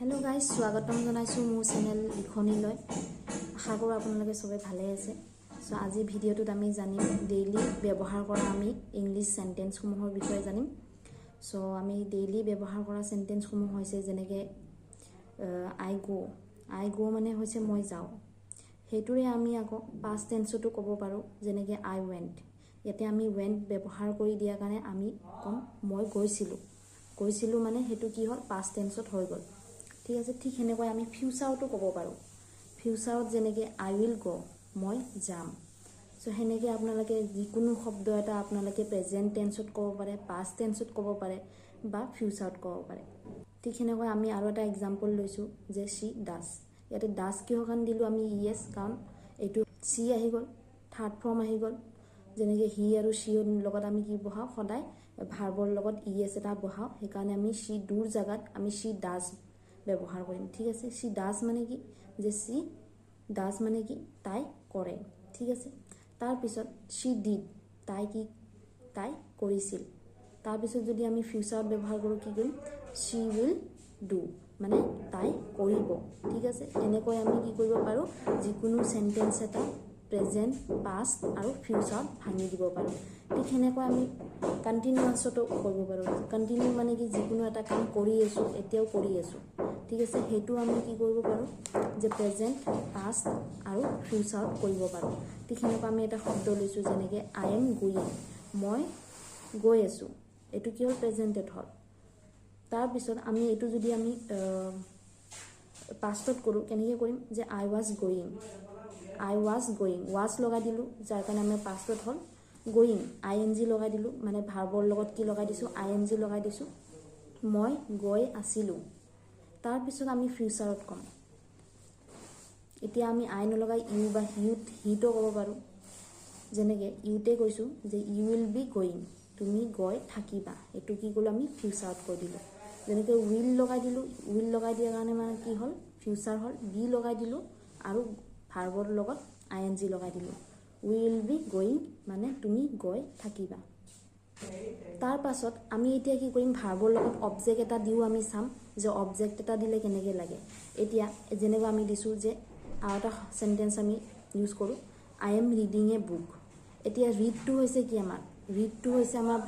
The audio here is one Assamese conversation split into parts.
हेलो गाइस स्वागतम जनाइছো মোৰ চেনেল লিখনি লৈ আশা কৰো আপোনালোকে সবে ভালে আছে সো আজি ভিডিওটোত আমি জানিম ডেইলি ব্যৱহাৰ কৰা আমি ইংলিশ সেন্টেন্স সমূহৰ বিষয়ে জানিম সো আমি ডেইলি ব্যৱহাৰ কৰা সেন্টেন্স সমূহ হৈছে যেনেকৈ আই গো মানে হৈছে মই যাও হেতুৰে আমি আকৌ past tense তো ক'ব পাৰো যেনেকৈ আই went ইয়াতে আমি went ব্যৱহাৰ কৰি দিয়া কাৰণে আমি কম মই গৈছিলো মানে হেতু কি হল past tense ত হৈ গল ঠিক আছে ঠিক হেনেকৈ আমি ফিউচাৰটো ক'ব পাৰো ফিউচাৰত যেনেকৈ আই উইল গো মই যাম সো হেনেকৈ আপোনালোকে যিকোনো শব্দ এটা আপোনালোকে প্ৰেজেন্ট টেন্সত ক'ব পাৰে পাষ্ট টেন্সত ক'ব পাৰে বা ফিউচাৰত ক'ব পাৰে ঠিক হেনেকৈ আমি আৰু এটা एग्जांपल লৈছো যে she does ইয়াতে does কিহৰ কাৰণে দিলো আমি yes কাৰণ এটো she আহি গল থাৰ্ড ফৰ্ম আহি গল যেনেকৈ he আৰু she ৰ লগত আমি কি বহাও সদায় ভাৰ্বৰ লগত es এটা বহাও সেই কাৰণে আমি she doৰ জাগাত আমি she does ব্যৱহাৰ কৰিম ঠিক আছে she does মানে কি যে she does মানে কি তাই কৰে ঠিক আছে তাৰ পিছত she did তাই কৰিছিল তাৰ পিছত যদি আমি ফিউচাৰত ব্যৱহাৰ কৰো কি কৰিম she will do মানে তাই কৰিব ঠিক আছে এনেকৈ আমি কি কৰিব পাৰো যিকোনো সেন্টেন্স এটা প্ৰেজেন্ট পাষ্ট আৰু ফিউচাৰত ভাঙি দিব পাৰো ঠিক হেনেকৈ আমি কন্টিনিউয়াসটো কৰিব পাৰো কন্টিনিউ মানে কি যিকোনো এটা কাম কৰি আছো এতিয়াও কৰি আছো ঠিক আছে হেতু আমি কি কৰিব পাৰো যে প্ৰেজেন্ট পাষ্ট আৰু ফিউচাৰত কৰিব পাৰো ঠিক হেনেকৈ আমি এটা শব্দ লৈছো যেনেকৈ আই এম গোইং মই গৈ আছো এটো কি হল প্ৰেজেন্টেড হল তাৰ পিছত আমি এটো যদি আমি পাষ্টত কৰো কেনেকৈ কৰিম যে আই ওয়াজ গোইং ওয়াজ লগাই দিলো যাৰ কাৰণে আমি পাষ্টত হল গোইং আইএনজি লগাই দিলো মানে ভাৰ্বৰ লগত কি লগাই দিছো আইএনজি লগাই দিছো মই গৈ আছিলো তাৰ পিছত আমি ফিউচাৰত কম এতিয়া আমি আই নলগাই ইউ বা হিটো ক'ব পাৰো যেনেকৈ ইউতে কৈছো যে ইউ উইল বি গোইং তুমি গৈ থাকিবা এটো কি কলো আমি ফিউচাৰত কৈ দিলো যেনেকৈ উইল লগাই দিয়া কাৰণে মানে কি হল ফিউচাৰ হল বি লগাই দিলো আৰু ভাৰ্বৰ লগত আইএনজি লগাই দিলো উইল বি গোইং মানে তুমি গৈ থাকিবা তাৰ পাছত আমি এতিয়া কি কৰিম ভাৰ্বৰ লগত অবজেক্ট এটা দিও আমি চাম যে অবজেক্ট এটা দিলে কেনেকৈ লাগে এতিয়া যেনেকৈ আমি দিছো যে আৰু এটা সেন্টেন্স আমি ইউজ কৰো I am reading a book এতিয়া ৰিড টু হৈছে কি আমাৰ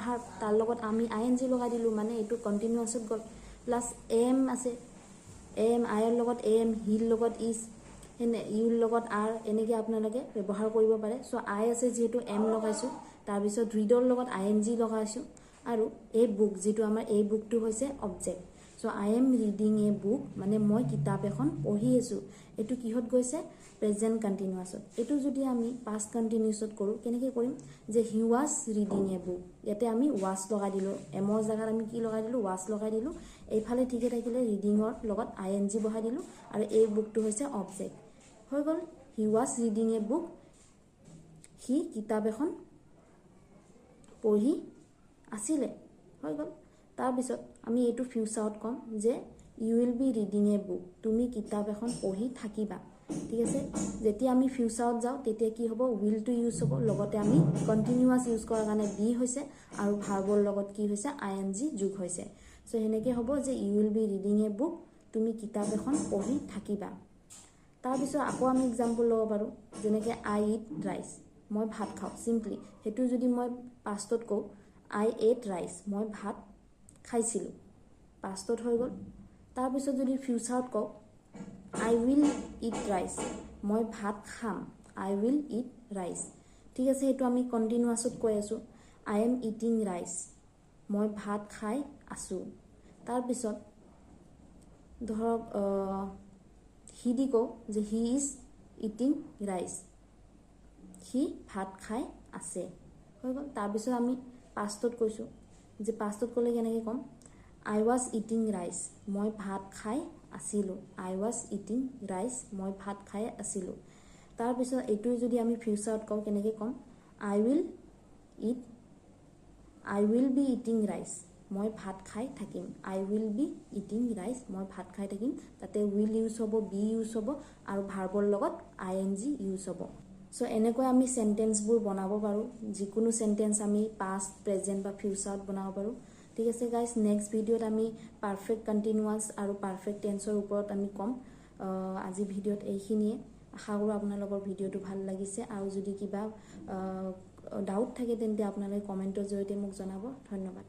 ভাৰ্ব তাৰ লগত আমি আইএনজি লগাই দিলো মানে এটো কন্টিনিউয়াসত গল প্লাস এম আছে এম আইৰ লগত এম হিৰ লগত ইজ এনে ইউৰ লগত আৰ এনেকৈ আপোনালোকে ব্যৱহাৰ কৰিব পাৰে সো আই আছে যেটো এম লগাইছো তাৰ পিছত ৰিডৰ লগত আইএনজি লগাইছো আৰু এই বুক যেটো আমাৰ এই বুকটো হৈছে object so I am reading a book মানে মই কিতাপ এখন পঢ়ি আছো এটো কিহত গৈছে প্ৰেজেন্ট কন্টিনিউয়াসত এটো যদি আমি পাষ্ট কন্টিনিউয়াসত কৰো কেনেকৈ কৰিম যে হি ওয়াজ ৰিডিং এ বুক ইয়াতে আমি ওয়াজ লগাই দিলো এমৰ জাগাত আমি কি লগাই দিলো ওয়াজ লগাই দিলো এইফালে ঠিকে থাকিলে ৰিডিংৰ লগত আইএনজি বহাই দিলো আৰু এই বুকটো হৈছে অবজেক্ট হৈ গল হি ওয়াজ ৰিডিং এ বুক হি কিতাপ এখন পঢ়ি আছিলে হৈ গল তাৰ পিছত আমি এটো ফিউচাৰত কম যে you will be reading a book তুমি কিতাপ এখন পঢ়ি থাকিবা ঠিক আছে যেতিয়া আমি ফিউচাৰত যাও তেতিয়া কি হ'ব উইল টু ইউজ হ'ব লগতে আমি কন্টিনিউয়াস ইউজ কৰাৰ কাৰণে বি হৈছে আৰু ভাৰ্বৰ লগত কি হৈছে আইএনজি যোগ হৈছে সো হেনেকৈ হ'ব যে you will be reading a book তুমি কিতাপ এখন পঢ়ি থাকিবা তাৰ পিছত আকৌ আমি एग्जांपल লব পাৰো যেনেকৈ আই ইট ৰাইস মই ভাত খাও সিম্পলি হেতু যদি মই পাষ্টত কও আই এট ৰাইস মই ভাত খাইছিলো পাষ্টত হৈ গল তাৰ পিছত যদি ফিউচাৰত কও আই উইল ইট ৰাইস মই ভাত খাম আই উইল ইট ৰাইস ঠিক আছে হেতু আমি কন্টিনিউয়াসত কৈ আছো আই এম ইটিং ৰাইস মই ভাত খাই আছো তাৰ পিছত ধৰক হি দি কও যে হি ইজ ইটিং ৰাইস হি ভাত খাই আছে হৈ গল তাৰ পিছত আমি পাষ্টত কৈছো যে পাষ্টত কলে কেনেকৈ কম আই ওয়াজ ইটিং ৰাইস মই ভাত খাই আছিলো আই ওয়াজ ইটিং ৰাইস মই ভাত খাই আছিলো তাৰ পিছত এটো যদি আমি ফিউচাৰত কও কেনেকৈ কম আই উইল বি ইটিং ৰাইস মই ভাত খাই থাকিম আই উইল বি ইটিং ৰাইস মই ভাত খাই থাকিম তাতে উইল ইউজ হ'ব বি ইউজ হ'ব আৰু ভাৰ্বৰ লগত আইএনজি ইউজ হ'ব সো এনেকৈ আমি সেন্টেন্সবোৰ বনাব পাৰো যিকোনো সেন্টেন্স আমি পাষ্ট প্ৰেজেন্ট বা ফিউচাৰত বনাব পাৰো ঠিক আছে গাইজ, নেক্সট ভিডিঅ'ত আমি পাৰফেক্ট কণ্টিনিউৱাছ আৰু পাৰফেক্ট টেন্সৰ ওপৰত আমি ক'ম। আজি ভিডিঅ'ত এইখিনিয়ে। আশা কৰোঁ আপোনালোকৰ ভিডিঅ'টো ভাল লাগিছে, আৰু যদি কিবা ডাউট থাকে তেন্তে আপোনালোকে কমেণ্টৰ জৰিয়তে মোক জনাব। ধন্যবাদ।